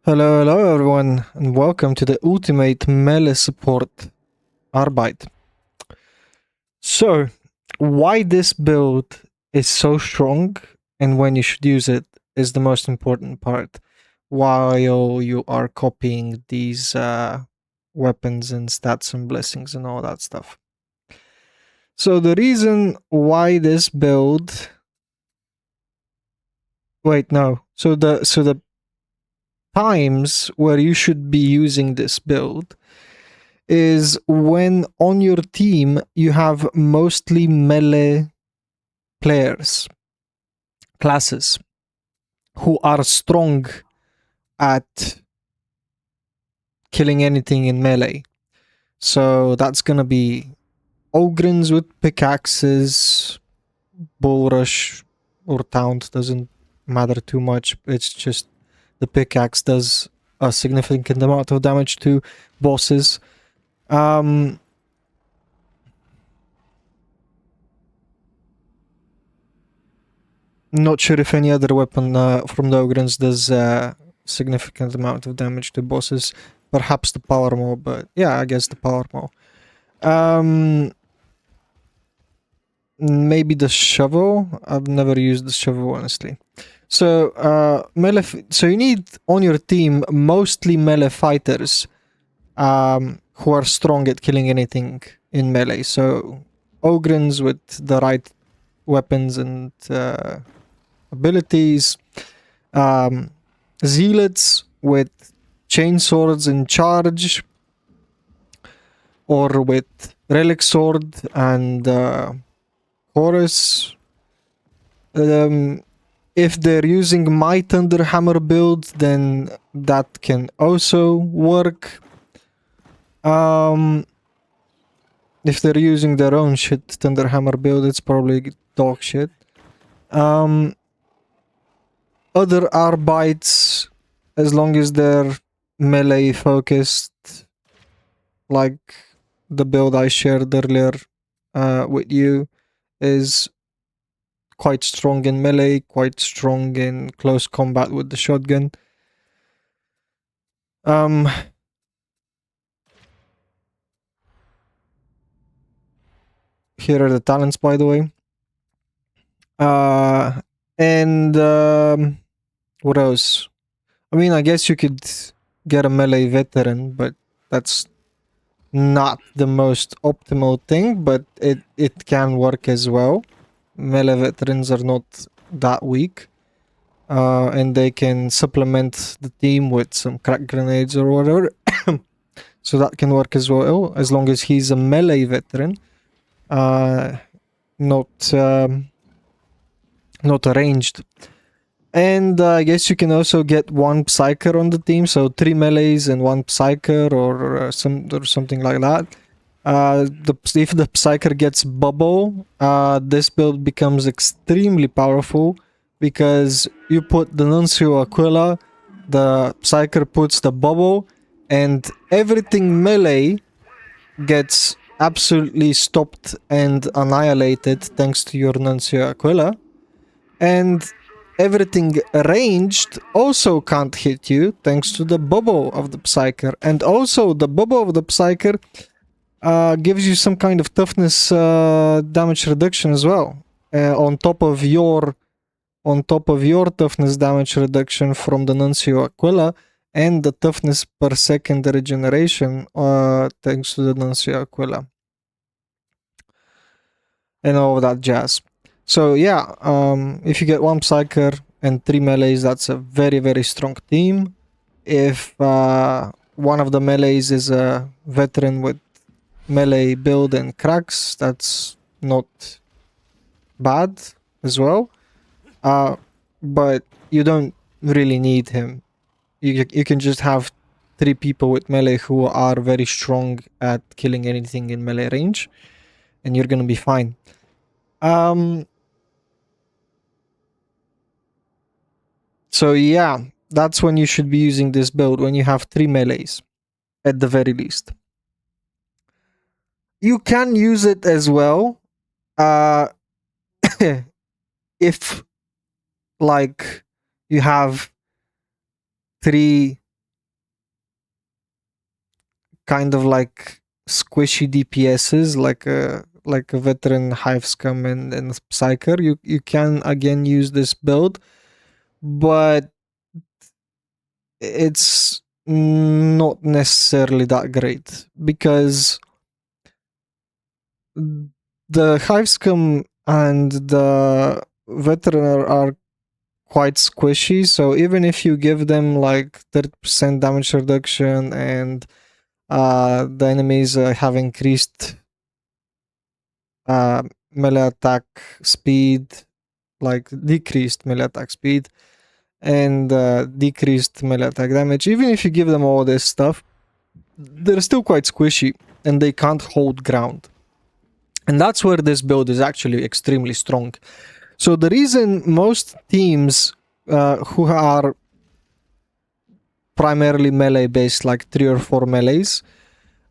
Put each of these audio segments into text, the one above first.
Hello, hello everyone, and welcome to the ultimate melee support, Arbite. So, why this build is so strong and when you should use it is the most important part while you are copying these weapons and stats and blessings and all that stuff. So the reason why this build... Wait, no. So the times where you should be using this build is when on your team you have mostly melee players, classes, who are strong at killing anything in melee. So that's gonna be Ogrins with pickaxes, bull rush or taunt, doesn't matter too much. It's just the pickaxe does a significant amount of damage to bosses. Not sure if any other weapon from the Ogrins does significant amount of damage to bosses. Perhaps the power maul, but yeah, I guess the power maul. Maybe the shovel. I've never used the shovel, honestly. So melee. So you need on your team mostly melee fighters, who are strong at killing anything in melee. So Ogrins with the right weapons and abilities, zealots with chainswords in charge, or with relic sword and chorus. If they're using my Thunderhammer build, then that can also work. If they're using their own shit Thunderhammer build, it's probably dog shit. Other Arbites, as long as they're melee focused, like the build I shared earlier with you, is quite strong in melee, quite strong in close combat with the shotgun. Here are the talents, by the way. What else? I mean, I guess you could get a melee veteran, but that's not the most optimal thing, but it can work as well. Melee veterans are not that weak, and they can supplement the team with some crack grenades or whatever. So that can work as well, as long as he's a melee veteran, not ranged. And I guess you can also get one Psyker on the team, so 3 melees and 1 Psyker or something like that. If the Psyker gets bubble, this build becomes extremely powerful because you put the Nuncio Aquila, the Psyker puts the bubble, and everything melee gets absolutely stopped and annihilated thanks to your Nuncio Aquila. And everything ranged also can't hit you thanks to the bubble of the Psyker. And also the bubble of the Psyker gives you some kind of toughness damage reduction as well. On top of your toughness damage reduction from the Nuncio Aquila and the toughness per second regeneration thanks to the Nuncio Aquila. And all of that jazz. So yeah, if you get 1 Psyker and 3 melees, that's a very, very strong team. If one of the melees is a veteran with melee build and cracks, that's not bad as well. But you don't really need him. You can just have 3 people with melee who are very strong at killing anything in melee range, and you're gonna be fine. So yeah, that's when you should be using this build, when you have 3 melees, at the very least. You can use it as well, if, like, you have 3 kind of like squishy DPSs, like a veteran hive scum and psyker, you can again use this build, but it's not necessarily that great because the hive scum and the veteran are quite squishy, so even if you give them like 30% damage reduction and the enemies have increased melee attack speed, like decreased melee attack speed and decreased melee attack damage, even if you give them all this stuff, they're still quite squishy and they can't hold ground. And that's where this build is actually extremely strong. So the reason most teams who are primarily melee based, like 3 or 4 melees,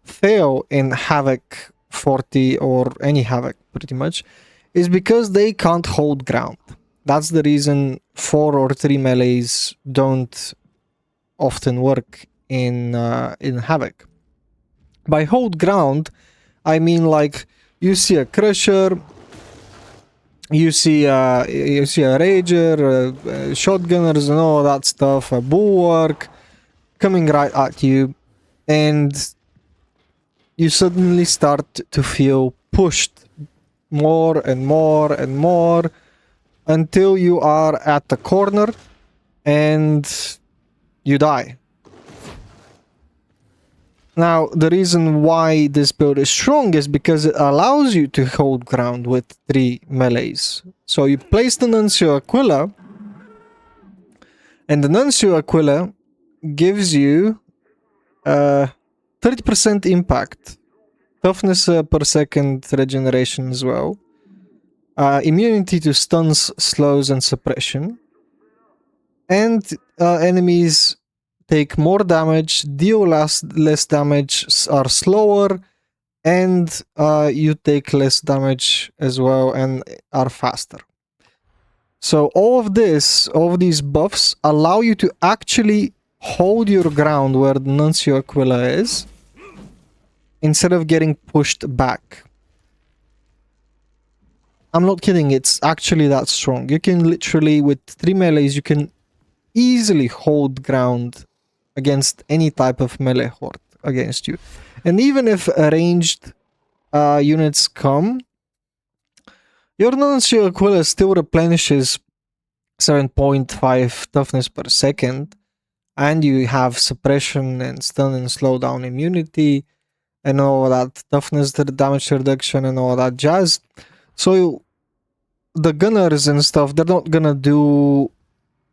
fail in Havoc 40 or any Havoc pretty much, is because they can't hold ground. That's the reason 4 or 3 melees don't often work in Havoc. By hold ground, I mean like you see a Crusher, you see a Rager, shotgunners and all that stuff, a Bulwark coming right at you, and you suddenly start to feel pushed more and more and more until you are at the corner and you die. Now, the reason why this build is strong is because it allows you to hold ground with 3 melees. So you place the Nuncio Aquila, and the Nuncio Aquila gives you 30% impact, toughness per second regeneration as well, immunity to stuns, slows, and suppression, and enemies take more damage, deal less damage, are slower, and you take less damage as well and are faster. So all of these buffs allow you to actually hold your ground where the Nuncio Aquila is, instead of getting pushed back. I'm not kidding, it's actually that strong. You can literally, with 3 melees, you can easily hold ground against any type of melee horde against you. And even if ranged units come, your Nuncio Aquila still replenishes 7.5 toughness per second, and you have suppression and stun and slowdown immunity and all that toughness, the damage reduction and all that jazz. So the gunners and stuff, they're not gonna do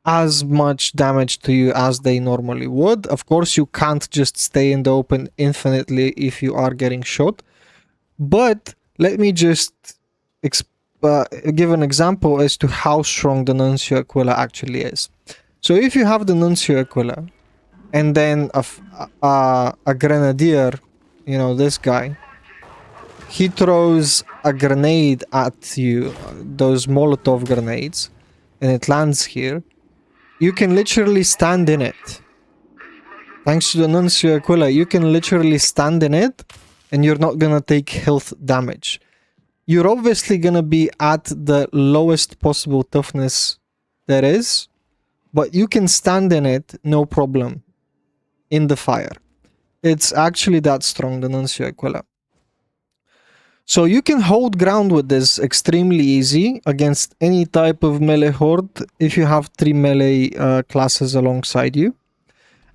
as much damage to you as they normally would. Of course, you can't just stay in the open infinitely if you are getting shot. But let me just give an example as to how strong the Nuncio Aquila actually is. So if you have the Nuncio Aquila and then a grenadier, you know, this guy, he throws a grenade at you, those Molotov grenades, and it lands here. You can literally stand in it. Thanks to the Nuncio Aquila, you can literally stand in it and you're not gonna take health damage. You're obviously gonna be at the lowest possible toughness there is, but you can stand in it no problem in the fire. It's actually that strong, the Nuncio Aquila. So you can hold ground with this extremely easy against any type of melee horde if you have 3 melee classes alongside you.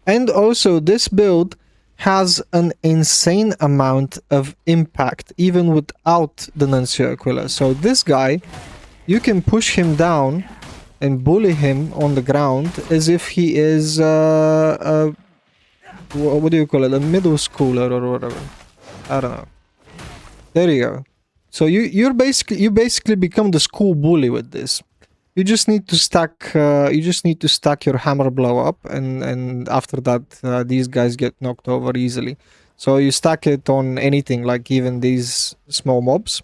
And also this build has an insane amount of impact even without the Nuncio Aquila. So this guy, you can push him down and bully him on the ground as if he is what do you call it, a middle schooler or whatever. I don't know. There you go. So you basically become the school bully with this. You just need to stack your hammer blow up, and after that these guys get knocked over easily. So you stack it on anything, like even these small mobs.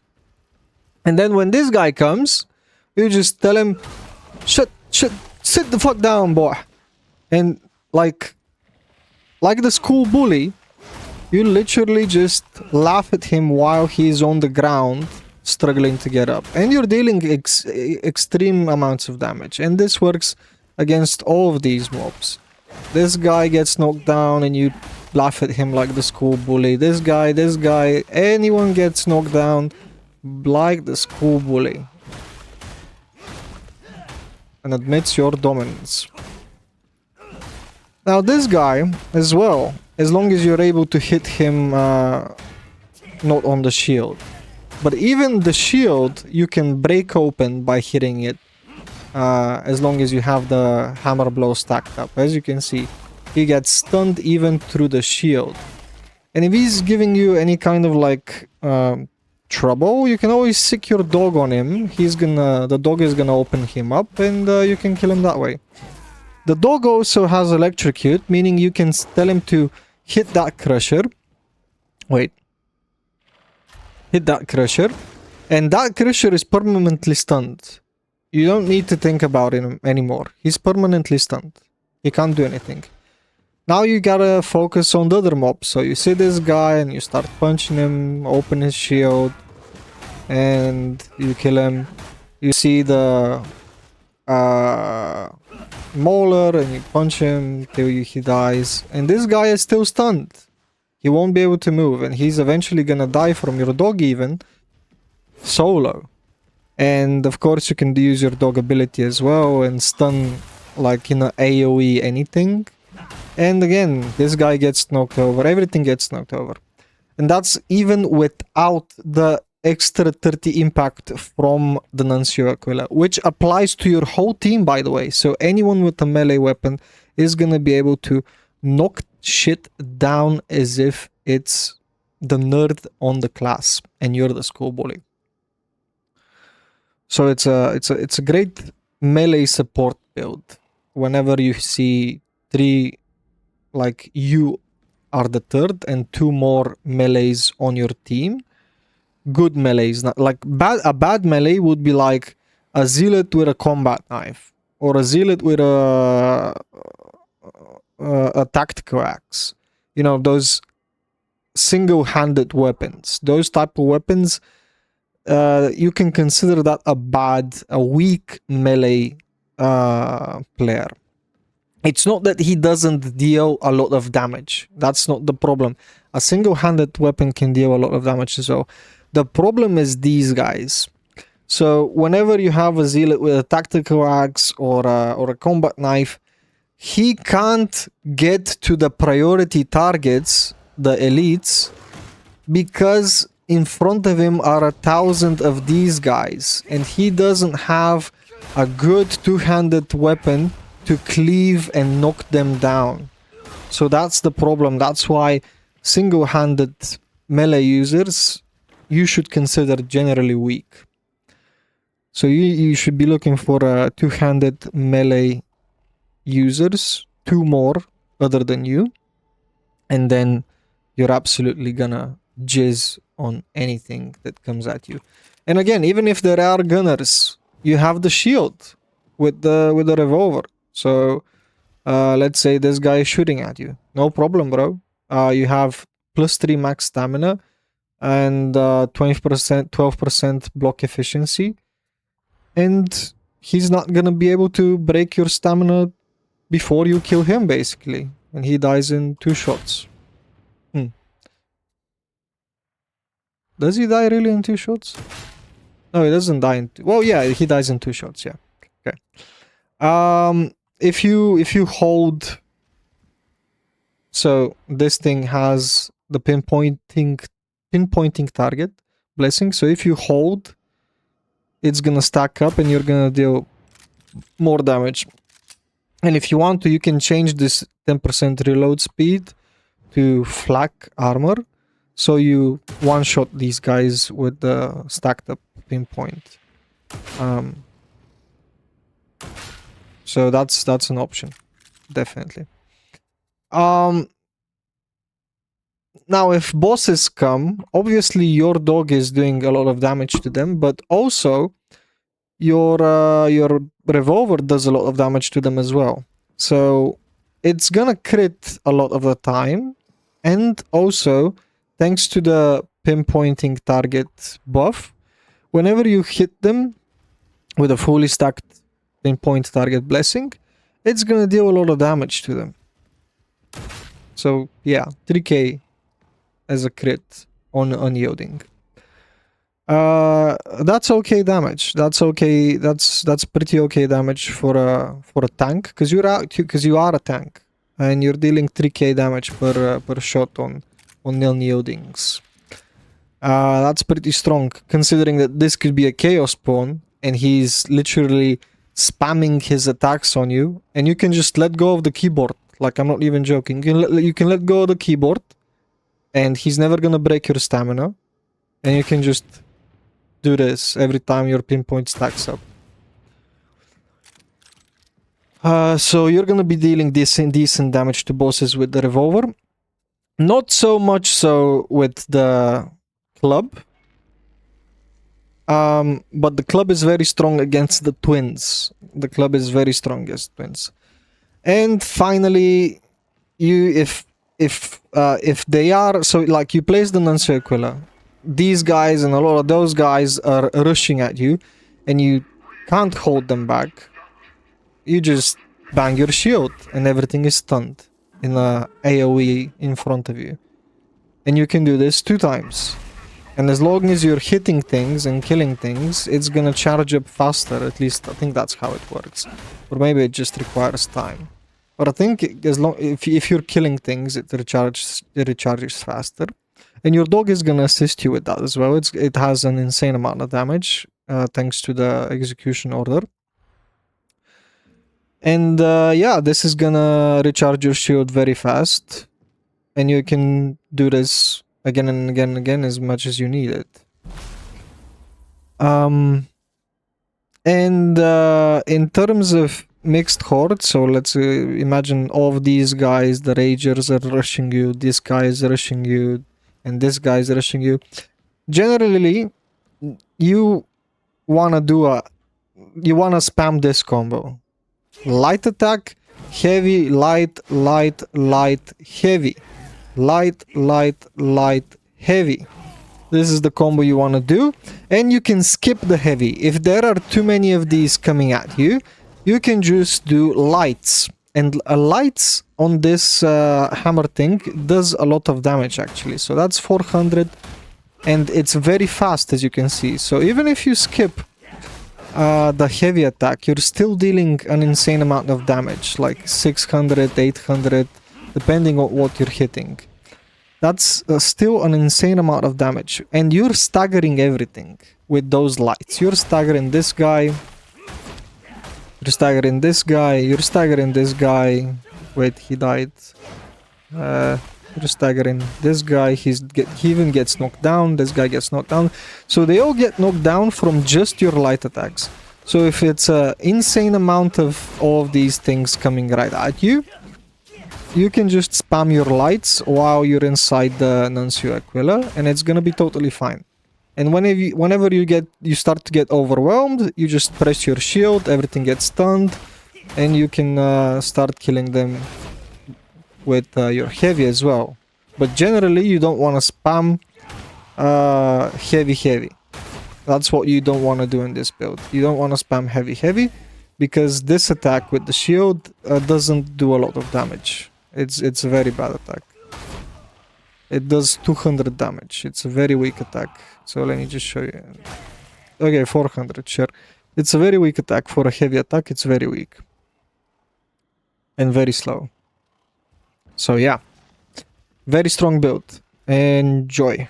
And then when this guy comes, you just tell him, sit the fuck down, boy. And like the school bully, You literally just laugh at him while he's on the ground, struggling to get up. And you're dealing extreme amounts of damage. And this works against all of these mobs. This guy gets knocked down and you laugh at him like the school bully. This guy, anyone gets knocked down like the school bully. And admits your dominance. Now this guy as well, as long as you're able to hit him not on the shield. But even the shield you can break open by hitting it as long as you have the hammer blow stacked up. As you can see, he gets stunned even through the shield. And if he's giving you any kind of like trouble, you can always sick your dog on him. The dog is gonna open him up and you can kill him that way. The dog also has electrocute, meaning you can tell him to hit that crusher. Wait. Hit that crusher. And that crusher is permanently stunned. You don't need to think about him anymore. He's permanently stunned. He can't do anything. Now you gotta focus on the other mobs. So you see this guy and you start punching him, open his shield, and you kill him. You see the Mauler and you punch him till he dies. And this guy is still stunned. He won't be able to move and he's eventually gonna die from your dog even solo. And of course you can use your dog ability as well and stun like in a AoE anything. And again, this guy gets knocked over, everything gets knocked over. And that's even without the extra 30 impact from the Nuncio Aquila, which applies to your whole team, by the way. So anyone with a melee weapon is gonna be able to knock shit down as if it's the nerd on the class and you're the school bully. So it's a great melee support build. Whenever you see 3, like you are the third and 2 more melees on your team. Good melees, not like a bad melee would be like a zealot with a combat knife or a zealot with a tactical axe. You know, those single-handed weapons. Those type of weapons, you can consider that a weak melee player. It's not that he doesn't deal a lot of damage. That's not the problem. A single-handed weapon can deal a lot of damage as well. The problem is these guys. So whenever you have a zealot with a tactical axe or a combat knife, he can't get to the priority targets, the elites, because in front of him are 1,000 of these guys, and he doesn't have a good two-handed weapon to cleave and knock them down. So that's the problem. That's why single-handed melee users you should consider generally weak. So you should be looking for two-handed melee users, 2 more other than you, and then you're absolutely gonna jizz on anything that comes at you. And again, even if there are gunners, you have the shield with the revolver. So let's say this guy is shooting at you, no problem, bro. You have +3 max stamina and 20%, 12% block efficiency, and he's not gonna be able to break your stamina before you kill him, basically, and he dies in 2 shots. Does he die really in 2 shots? No, he doesn't die in well, yeah, he dies in 2 shots, yeah. Okay. If you hold, so this thing has the pinpointing target blessing. So if you hold, it's gonna stack up and you're gonna deal more damage. And if you want to, you can change this 10% reload speed to flak armor. So you one-shot these guys with the stacked up pinpoint. So that's an option, definitely. Now, if bosses come, obviously your dog is doing a lot of damage to them, but also your revolver does a lot of damage to them as well. So it's gonna crit a lot of the time, And also, thanks to the pinpointing target buff, whenever you hit them with a fully stacked pinpoint target blessing, it's gonna deal a lot of damage to them. So yeah, 3k as a crit on unyielding. That's okay damage. That's okay. That's pretty okay damage for a tank, because you are a tank and you're dealing 3k damage per shot on unyieldings. That's pretty strong, considering that this could be a chaos pawn and he's literally spamming his attacks on you, and you can just let go of the keyboard. Like, I'm not even joking. You can let go of the keyboard and he's never gonna break your stamina, and you can just do this every time your pinpoint stacks up. So you're gonna be dealing decent damage to bosses with the revolver. Not so much so with the club. But the club is very strong against the twins. The club is very strong against twins. And finally, if they are, so like, you place the Nuncio Aquila, these guys and a lot of those guys are rushing at you, and you can't hold them back. You just bang your shield and everything is stunned in a AoE in front of you. And you can do this 2 times. And as long as you're hitting things and killing things, it's gonna charge up faster. At least I think that's how it works. Or maybe it just requires time. But I think if you're killing things, it recharges faster. And your dog is gonna assist you with that as well. It has an insane amount of damage, thanks to the execution order. And yeah, this is gonna recharge your shield very fast. And you can do this again and again and again as much as you need it. And in terms of mixed horde, so let's imagine all of these guys, the ragers are rushing you, this guy is rushing you, and this guy is rushing you. Generally, you wanna spam this combo. Light attack, heavy, light, light, light, heavy. Light, light, light, heavy. This is the combo you want to do, and you can skip the heavy. If there are too many of these coming at you, you can just do lights. And lights on this hammer thing does a lot of damage, actually. So that's 400, and it's very fast, as you can see. So even if you skip the heavy attack, you're still dealing an insane amount of damage, like 600, 800, depending on what you're hitting. That's still an insane amount of damage. And you're staggering everything with those lights. You're staggering this guy. You're staggering this guy. You're staggering this guy. Wait, he died. You're staggering this guy. He even gets knocked down. This guy gets knocked down. So they all get knocked down from just your light attacks. So if it's an insane amount of all of these things coming right at you, you can just spam your lights while you're inside the Nuncio Aquila, and it's gonna be totally fine. And whenever you start to get overwhelmed, you just press your shield, everything gets stunned, and you can start killing them with your heavy as well. But generally, you don't want to spam heavy. That's what you don't want to do in this build. You don't want to spam heavy, because this attack with the shield doesn't do a lot of damage. It's a very bad attack. It does 200 damage. It's a very weak attack. So let me just show you. Okay, 400, sure. It's a very weak attack. For a heavy attack, it's very weak. And very slow. So yeah. Very strong build. Enjoy.